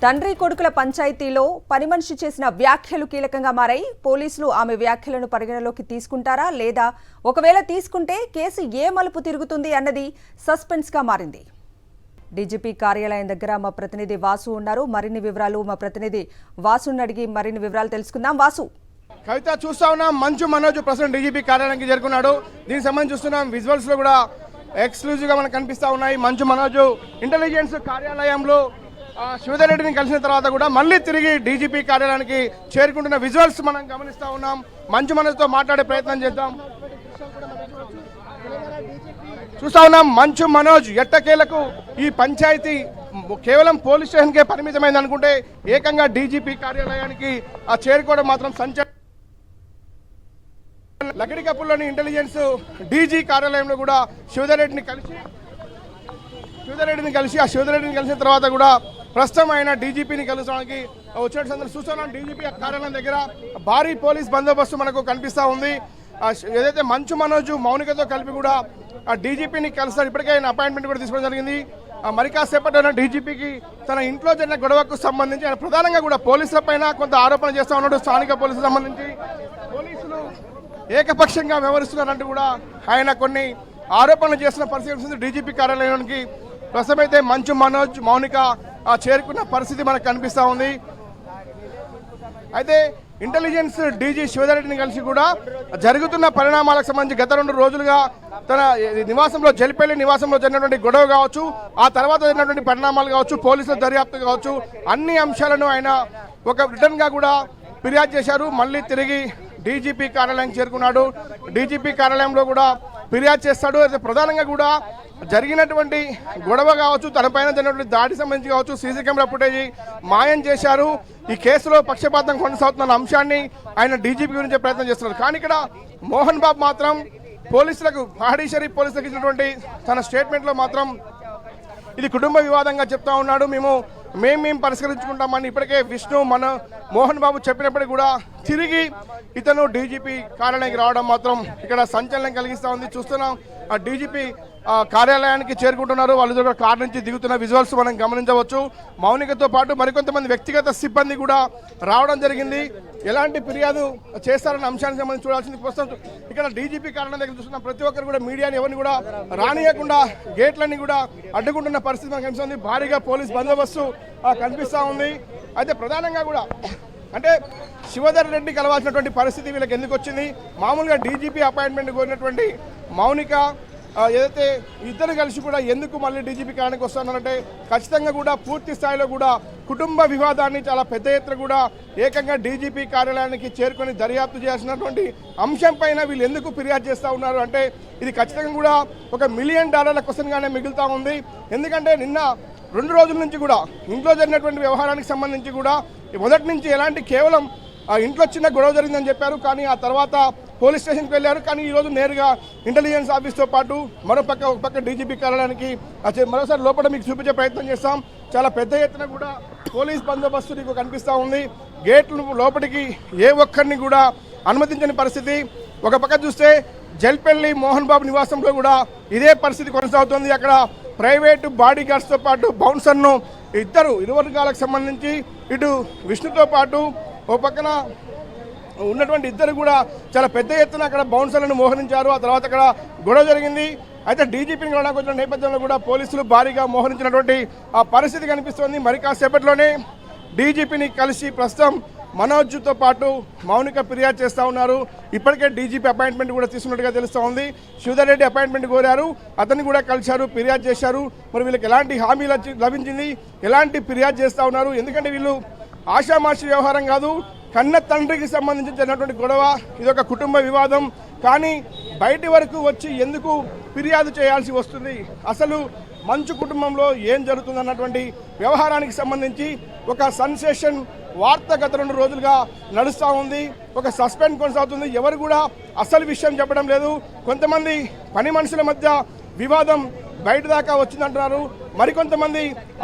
తండ్రి కొడుకుల పంచాయతీలో పని మనిషి చేసిన వ్యాఖ్యలు కీలకంగా మారాయి. పోలీసులు ఆమె వ్యాఖ్యలను పరిగణలోకి తీసుకుంటారా లేదా ఒకవేళ తీసుకుంటే కేసు ఏ మలుపు తిరుగుతుంది అన్నది సస్పెన్స్ గా మారింది. డీజీపీ కార్యాలయం దగ్గర మా ప్రతినిధి వాసు ఉన్నారు. మరిన్ని వివరాలు మా ప్రతినిధి వాసుని అడిగి మరిన్ని వివరాలు తెలుసుకుందాం. వాసు, కవిత, చూస్తా ఉన్నాం మంచు మనోజ్ ప్రస్తుతం డీజీపీ కార్యాలయానికి చేరుకున్నాడు. దీనికి సంబంధించి చూస్తున్నాం విజువల్స్ లో కూడా ఎక్స్క్లూజివ్ గా మనకు కనిపిస్తా ఉన్నాయి. మంచు మనోజ్ ఇంటెలిజెన్స్ కార్యాలయంలో శివధర్ రెడ్డిని కలిసిన తర్వాత కూడా మళ్ళీ తిరిగి డీజీపీ కార్యాలయానికి చేరుకుంటున్న విజువల్స్ మనం గమనిస్తా ఉన్నాం. మంచు మనోజ్తో మాట్లాడే ప్రయత్నం చేద్దాం. చూస్తా ఉన్నాం మంచు మనోజ్ ఎట్టకేలకు ఈ పంచాయతీ కేవలం పోలీస్ స్టేషన్కే పరిమితమైంది అనుకుంటే ఏకంగా డీజీపీ కార్యాలయానికి చేరుకోవడం మాత్రం సంచలనం. లగడికప్పుల్లోని ఇంటెలిజెన్స్ డీజీ కార్యాలయంలో కూడా శివధర్ రెడ్డిని కలిసిన తర్వాత కూడా ప్రస్తుతం ఆయన డీజీపీని కలుసుకోవడానికి వచ్చినట్టు సందర్భంగా చూస్తున్నాం. డీజీపీ కార్యాలయం దగ్గర భారీ పోలీస్ బందోబస్తు మనకు కనిపిస్తూ ఉంది. ఏదైతే మంచు మనోజ్ మౌనికతో కలిపి కూడా ఆ డీజీపీని కలుస్తారు. ఇప్పటికే ఆయన అపాయింట్మెంట్ కూడా తీసుకోవడం జరిగింది. మరి కాసేపటి డీజీపీకి తన ఇంట్లో జరిగిన గొడవకు సంబంధించి ఆయన ప్రధానంగా కూడా పోలీసుల పైన కొంత ఆరోపణ చేస్తూ ఉన్నాడు. స్థానిక పోలీసులకు సంబంధించి పోలీసులు ఏకపక్షంగా వ్యవహరిస్తున్నారంటూ కూడా ఆయన కొన్ని ఆరోపణలు చేస్తున్న పరిస్థితి డీజీపీ కార్యాలయానికి. ప్రస్తుతం అయితే మంచు మనోజ్ మౌనిక చేరుకున్న పరిస్థితి మనకు కనిపిస్తూ ఉంది. అయితే ఇంటెలిజెన్స్ డీజీ శివధర్ రెడ్డిని కలిసి కూడా జరుగుతున్న పరిణామాలకు సంబంధించి గత 2 రోజులుగా తన నివాసంలో జల్పల్లి నివాసంలో జరిగినటువంటి గొడవ కావచ్చు, ఆ తర్వాత జరిగినటువంటి పరిణామాలు కావచ్చు, పోలీసుల దర్యాప్తు కావచ్చు, అన్ని అంశాలను ఆయన ఒక రిటర్న్ గా కూడా ఫిర్యాదు చేశారు. మళ్ళీ తిరిగి డీజీపీ కార్యాలయం చేరుకున్నాడు. డీజీపీ కార్యాలయంలో కూడా ఫిర్యాదు చేస్తాడు. అయితే ప్రధానంగా కూడా జరిగినటువంటి గొడవ కావచ్చు, తనపైన జరిగినటువంటి దాడి సంబంధించి కావచ్చు, సీసీ కెమెరా ఫుటేజ్ మాయం చేశారు. ఈ కేసులో పక్షపాతం కొనసాగుతున్న అంశాన్ని ఆయన డీజీపీ గురించే ప్రయత్నం చేస్తున్నారు. కానీ ఇక్కడ మోహన్ బాబు మాత్రం పోలీసులకు పహాడీ షరీఫ్ పోలీసులకు ఇచ్చినటువంటి తన స్టేట్మెంట్లో మాత్రం ఇది కుటుంబ వివాదంగా చెప్తా ఉన్నాడు. మేము పరిష్కరించుకుంటామని ఇప్పటికే విష్ణు మోహన్ బాబు చెప్పినప్పటికీ కూడా తిరిగి ఇతను డీజీపీ కార్యాలయానికి రావడం మాత్రం ఇక్కడ సంచలనం కలిగిస్తూ ఉంది. చూస్తున్నాం ఆ డీజీపీ కార్యాలయానికి చేరుకుంటున్నారు. వాళ్ళు కార్ నుంచి దిగుతున్న విజువల్స్ మనం గమనించవచ్చు. మౌనికతో పాటు మరికొంతమంది వ్యక్తిగత సిబ్బంది కూడా రావడం జరిగింది. ఎలాంటి ఫిర్యాదు చేస్తారన్న అంశానికి సంబంధించి చూడాల్సింది. ప్రస్తుతం ఇక్కడ డీజీపీ కార్యాలయం దగ్గర చూస్తున్న ప్రతి ఒక్కరు కూడా మీడియాని ఎవరిని కూడా రానియకుండా గేట్లన్నీ కూడా అడ్డుకుంటున్న పరిస్థితి మనకు కనిపిస్తుంది. భారీగా పోలీస్ బందోబస్తు కనిపిస్తూ ఉంది. అయితే ప్రధానంగా కూడా అంటే శివధర్ రెడ్డి కలవాల్సినటువంటి పరిస్థితి వీళ్ళకి ఎందుకు వచ్చింది? మామూలుగా డీజీపీ అపాయింట్మెంట్ కోరినటువంటి మౌనిక ఏదైతే ఇద్దరు కలిసి కూడా ఎందుకు మళ్ళీ డీజీపీ కార్యాలయానికి వస్తున్నారంటే ఖచ్చితంగా కూడా పూర్తి స్థాయిలో కూడా కుటుంబ వివాదాన్ని చాలా పెద్ద ఎత్తున కూడా ఏకంగా డీజీపీ కార్యాలయానికి చేరుకొని దర్యాప్తు చేయాల్సినటువంటి అంశం పైన వీళ్ళు ఎందుకు ఫిర్యాదు చేస్తూ ఉన్నారు అంటే ఇది ఖచ్చితంగా కూడా ఒక $1 మిలియన్ క్వశ్చన్గానే మిగులుతూ ఉంది. ఎందుకంటే నిన్న 2 రోజుల నుంచి కూడా ఇంట్లో జరిగినటువంటి వ్యవహారానికి సంబంధించి కూడా మొదటి నుంచి ఎలాంటి కేవలం ఇంట్లో చిన్న గొడవ జరిగిందని చెప్పారు. కానీ ఆ తర్వాత పోలీస్ స్టేషన్కి వెళ్ళారు. కానీ ఈరోజు నేరుగా ఇంటెలిజెన్స్ ఆఫీస్తో పాటు ఒక పక్క డీజీపీ కార్యాలయానికి మరోసారి లోపల మీకు చూపించే ప్రయత్నం చేస్తాం. చాలా పెద్ద ఎత్తున కూడా పోలీస్ బందోబస్తు నీకు కనిపిస్తూ ఉంది. గేట్లు లోపలికి ఏ ఒక్కరిని కూడా అనుమతించని పరిస్థితి. ఒక పక్క చూస్తే జల్పల్లి మోహన్ బాబు నివాసంలో కూడా ఇదే పరిస్థితి కొనసాగుతుంది. అక్కడ ప్రైవేటు బాడీ గార్డ్స్తో పాటు బౌన్సర్ను ఇరు వర్గాలకు సంబంధించి ఇటు విష్ణుతో పాటు ఓ పక్కన ఉన్నటువంటి ఇద్దరు కూడా చాలా పెద్ద ఎత్తున అక్కడ బౌన్సర్లను మోహరించారు. ఆ తర్వాత అక్కడ గొడవ జరిగింది. అయితే డీజీపీని కలవడానికి వచ్చిన నేపథ్యంలో కూడా పోలీసులు భారీగా మోహరించినటువంటి ఆ పరిస్థితి కనిపిస్తోంది. మరి కాసేపట్లోనే డీజీపీని కలిసి ప్రస్తుతం మనోజ్తో పాటు మౌనిక ఫిర్యాదు చేస్తూ ఉన్నారు. ఇప్పటికే డీజీపీ అపాయింట్మెంట్ కూడా తీసుకున్నట్టుగా తెలుస్తూ ఉంది. శివధర్ రెడ్డి అపాయింట్మెంట్ కోరారు, అతన్ని కూడా కలిశారు, ఫిర్యాదు చేశారు. మరి వీళ్ళకి ఎలాంటి హామీ లభించింది, ఎలాంటి ఫిర్యాదు చేస్తూ ఉన్నారు? ఎందుకంటే వీళ్ళు ఆషామాషి వ్యవహారం కాదు, కన్న తండ్రికి సంబంధించి జరిగినటువంటి గొడవ, ఇది ఒక కుటుంబ వివాదం. కానీ బయటి వరకు వచ్చి ఎందుకు ఫిర్యాదు చేయాల్సి వస్తుంది? అసలు మంచు కుటుంబంలో ఏం జరుగుతుంది అన్నటువంటి వ్యవహారానికి సంబంధించి ఒక సెన్సేషన్ వార్త గత 2 రోజులుగా నడుస్తూ ఉంది. ఒక సస్పెన్స్ కొనసాగుతుంది. ఎవరు కూడా అసలు విషయం చెప్పడం లేదు. కొంతమంది పని మనుషుల మధ్య వివాదం బయట దాకా వచ్చిందంటున్నారు, మరికొంతమంది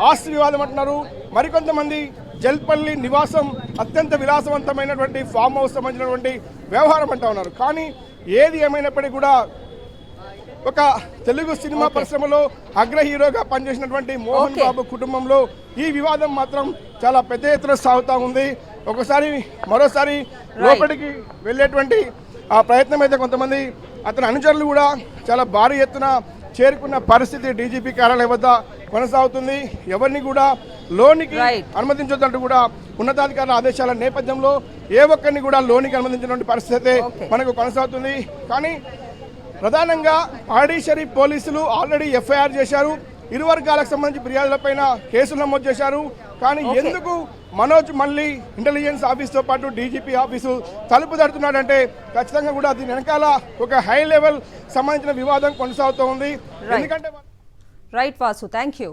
ఆస్తి వివాదం అంటున్నారు, మరికొంతమంది జల్పల్లి నివాసం అత్యంత విలాసవంతమైనటువంటి ఫామ్ హౌస్ సంబంధించినటువంటి వ్యవహారం అంటూ ఉన్నారు. కానీ ఏది ఏమైనప్పటికీ కూడా ఒక తెలుగు సినిమా పరిశ్రమలో అగ్ర హీరోగా పనిచేసినటువంటి మోహన్ బాబు కుటుంబంలో ఈ వివాదం మాత్రం చాలా పెద్ద ఎత్తున సాగుతూ ఉంది. మరోసారి లోపలికి వెళ్ళేటువంటి ఆ ప్రయత్నం అయితే కొంతమంది అతని అనుచరులు కూడా చాలా భారీ ఎత్తున చేరుకున్న పరిస్థితి డీజీపీ కార్యాలయం వద్ద కొనసాగుతుంది. ఎవరిని కూడా లోనికి అనుమతించొద్దంటూ కూడా ఉన్నతాధికారుల ఆదేశాల నేపథ్యంలో ఏ ఒక్కరిని కూడా లోనికి అనుమతించినటువంటి పరిస్థితి మనకు కొనసాగుతుంది. కానీ ప్రధానంగా పాడి షరీఫ్ పోలీసులు ఆల్రెడీ ఎఫ్ఐఆర్ చేశారు. ఇరు వర్గాలకు సంబంధించి ఫిర్యాదులపైన కేసులు నమోదు చేశారు. కానీ ఎందుకు మనోజ్ మళ్ళీ ఇంటెలిజెన్స్ ఆఫీస్తో పాటు డీజీపీ ఆఫీసు తలుపు తడుతున్నాడంటే ఖచ్చితంగా కూడా దీని వెనకాల ఒక హై లెవెల్ సంబంధించిన వివాదం కొనసాగుతూ ఉంది. ఎందుకంటే రైట్ వాసు, థ్యాంక్ యూ.